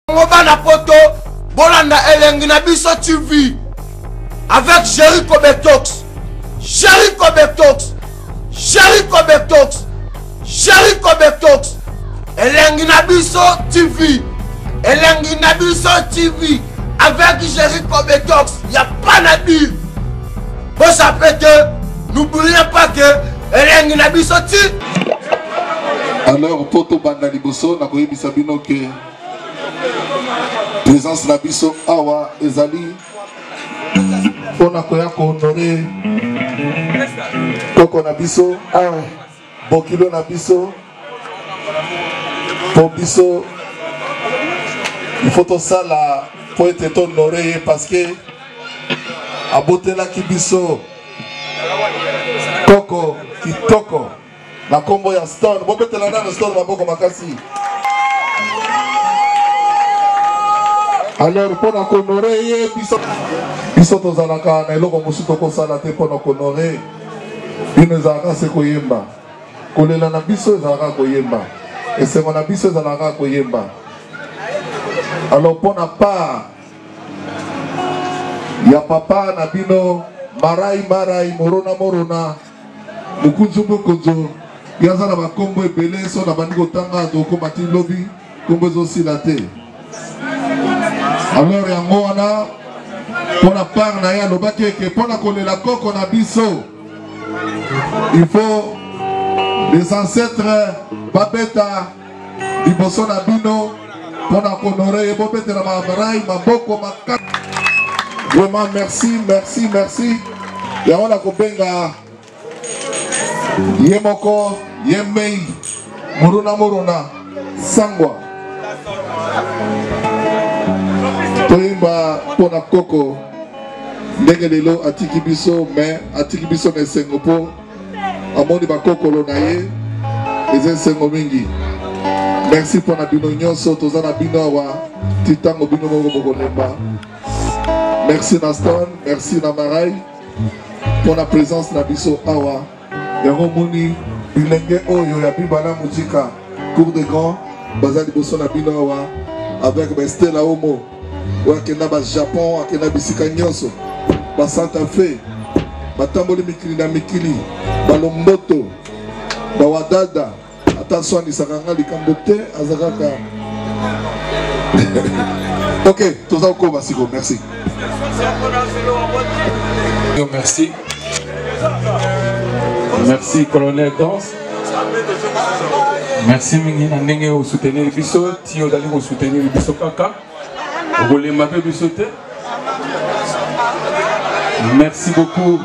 Bana poto bolanda elengi na biso TV avec Jericho Betox. Jericho Betox. Jericho Betox. Jericho Betox. Elengi na biso TV. Elengi na biso TV avec Jericho Betox. Y a pas na dire. Bon ça peut que n'oubliez pas que elengi na biso TV. Alors poto banda liboso na koyebisa bino ke présence na biso awa ezali pona koya ko honorer koko na biso awa bokilo na biso po biso il faut tout ça là pour être honoré parce que abotelaki biso koko kitoko na kombo ya Stone bobetela na Stone maboko makasi. Alors pour la honorer biso tozalaka na eloko mosusu tokosala te mpona honorer bino ezalaka se koyemba kolela na biso ezalaka koyemba esengo na biso ezalaka koyemba. Alors mpona part ya papa na bino marai morona mukunzu yaza na bakombo ebele so na bandi kotanga tokoma ti lobi kombo ezosila te. Alors yango wana pona part na ye alobaki eke pona kolela koko na biso il faut les ancêtres babeta liboso na bino pona konore ye bobetela marai maboko makasi. Vraiment merci yango na kobenga ye moko ye mei morona sangwa toyimba pona koko ndenge lelo atiki biso mais atiki biso na esengo mpo amoni bakokolo na ye eza esengo mingi. Merci pona bino nyonso toza na bino awa titango bino moko bokolemba. Merci na Stone, merci na Marai pona présence na biso awa yango moni bilenge oyo ya bibala mujika cour de grand baza liboso na bino awa avec Stella Omo wakenda ba Japon akenda bisika nyonso ba Santa Fe batamboli mikili na mikili balomboto ba wadada attention ni sakanga likambo te azakaka. OK toza ko basiko merci. Merci. Merci colonel Danse. Merci mingi na ndenge au soutenir biso ti odali ko soutenir biso kaka. Merci beaucoup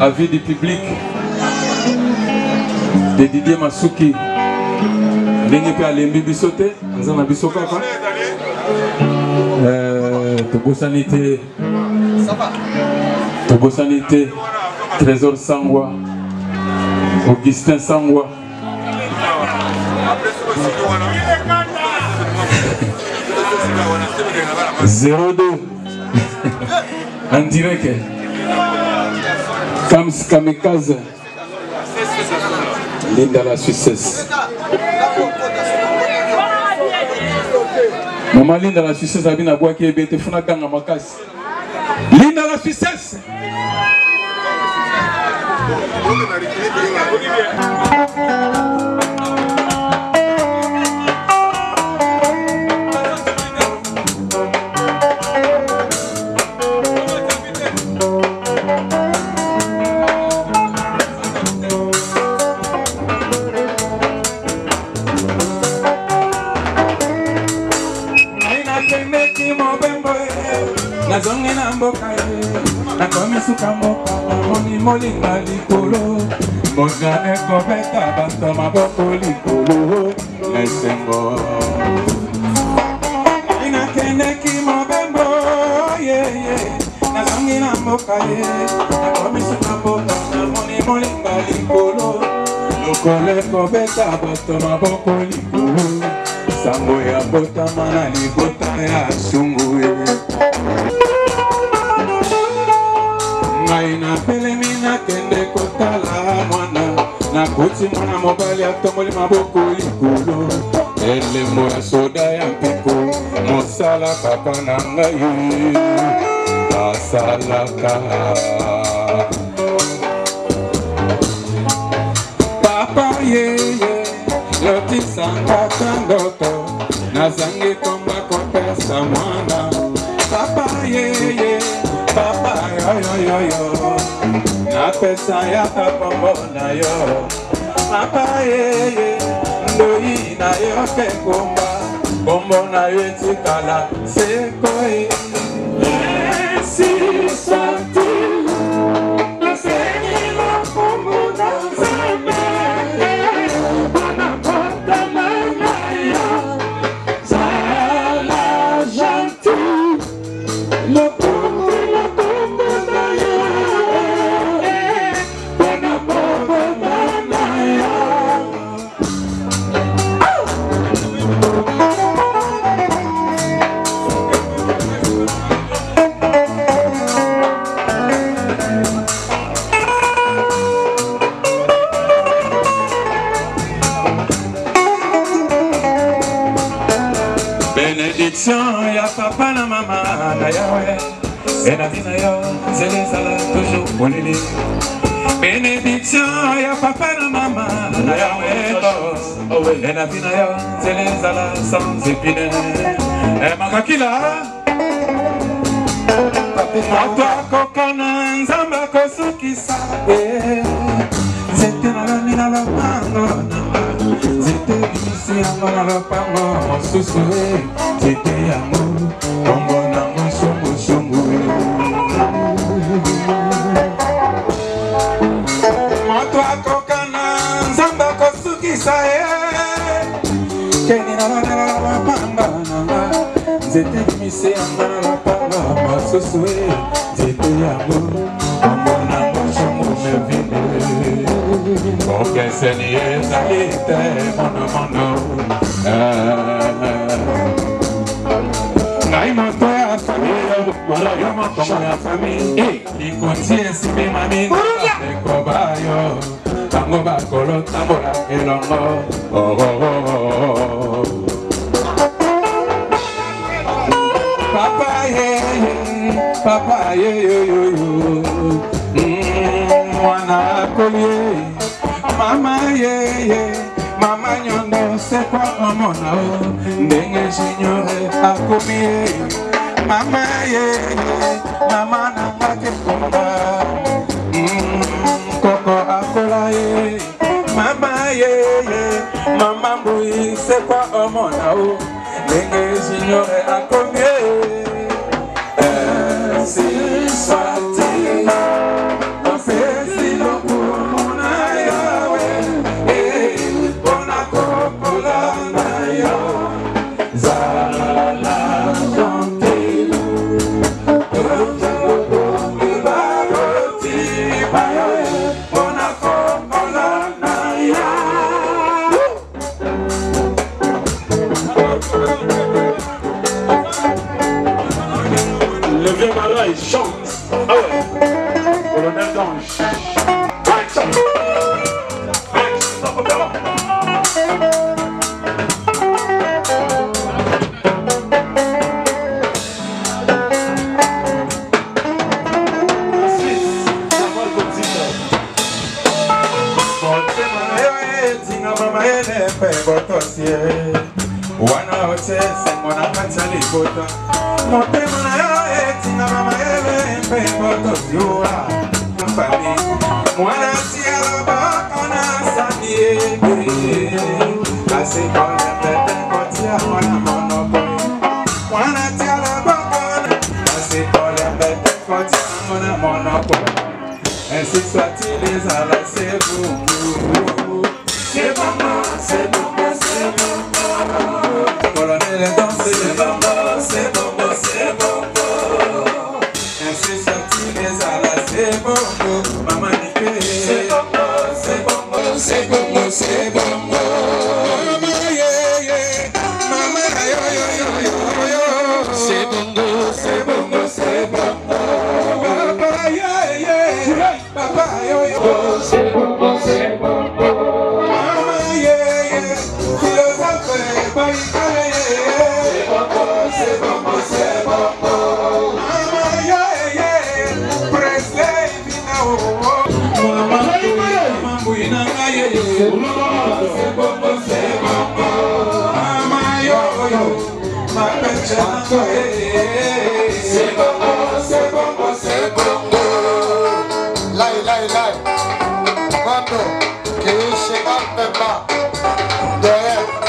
à vie du public de Didier Masuki. Ndenge pe alembi biso te nzana biso kaka. Tobosanité Trésor Sangwa Augustin Sangwa Zero-2 en direct Kams Kamikaze Linda la Suissesse Maman Linda la Suissesse a bien à boire qui est bête funa ganga makasi Linda la Suissesse Molinga likolo Moga eko beta bato maboko likolo Lesengo Ina kende ki mobembo Nazongi na mboka ye Nakomisu na mboka Namoni molinga likolo Lokole eko beta bato maboko likolo Sango ya bota mana libota ya sungu Naina pelemina kende kotala mwana Na kuti mwana mobali atomoli maboko likolo Elembo ya soda ya mpiko mosala papa na ngai asalaka. Papa yeye lotisanga kandoto nazangi komba kopesa mwana. Papa yeye papa yoyoyoyo napesa ya kapombo na yo. Papa yeye ndoi na yo pe komba kombo na yo etikala sekoi. Ainsi soit-il, Seigneur la kombo na nzambe banakota na yo zala gentil le kombo na yo banakota na yo. Bénédiction ya papa na mama na yawe et la vie na yo c'est les salades toujours polili. Bénédiction ya papa na mama na yawe et la vie na yo c'est les salades sans épines. Et makakila moto akokana nzamba kosukisa zete na lani na lopango zete bimisi yango na lopango mosusu zete yango kombo nango sungusungu. Moto akokana nzamba kosukisa keni na lani na lopango nanga zete bimisi yango na lopango mosusu zete yango kombo nango sungusungu. Porque se ni esa lite mono Ngai moto ya famille yo moto ya famille I continue si be mami ko bayo tango ba kolo tambola elongo Papa ye yo mwana kolie mama ye mama nyondo c'est quoi omona o ndenge j'ignore akomie mama ye mama nanga ke komba koko akola ye mama ye mama mbui c'est quoi omona o ndenge j'ignore akomie. Ainsi soit-il, on fait si l'on pour na Yahweh, et on a copola na Yahweh, zala gentil, on a copola na Yahweh. Le vieux malin il chante. Ah ouais. Colonel d'Ange. Wana ote semona katali bota motema na yo etinga mama ele mpe boto ziwa mfami mwana tia loboko na sanie kasi kone pete kotia mwana monoko mwana tia loboko na kasi kone pete kotia mwana monoko. Ainsi soit-il les ala c'est vous c'est maman c'est maman c'est maman. Colonel danse c'est bongo, c'est bongo, c'est bongo. Ainsi soit-il les alas, c'est bongo. Maman niqué, c'est bongo, c'est bongo, c'est bongo, c'est bongo. Maman yeah yeah, maman yo yo yo yo yo. C'est bongo, c'est bongo, c'est bongo. Papa yeah yeah, papa yo yo. C'est bongo, c'est bongo. C'est bongo, c'est bongo, c'est bongo. Lai, lai, lai. Quando che esce Alpema derrière.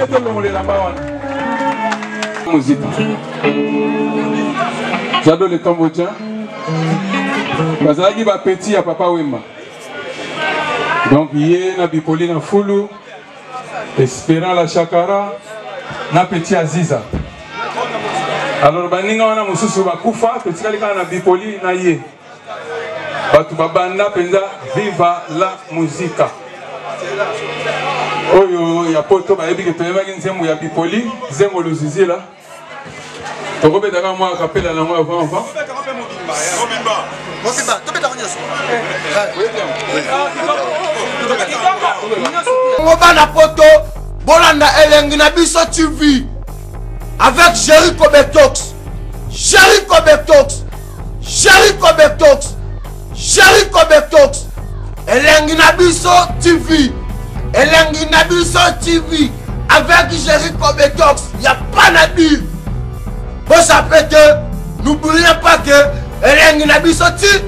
que l'on là-bas. Musique. J'adore les Cambodgiens. Parce que il va petit à Papa Wemba. Donc il y a Bipoli na Fulu, Espérant la Chakara, na petit Aziza. Alors baninga wana mususu bakufa petit kalika na Bipoli na ye. Batu babanda penza viva la musica. Oyo ya poto ba ebike pema nzembo ya Bipoli, nzembo luzizila. Tokobe daga mwa kapela na mwa avant. Ngobana poto bolanda elengi na biso TV avec Jericho Betox. Jericho Betox. Jericho Betox. Jericho Betox. Elengi na biso TV. Elengi na biso TV avec Jericho Betox. Y a pas na dire. Bon ça peut que n'oubliez pas que elengi na biso TV.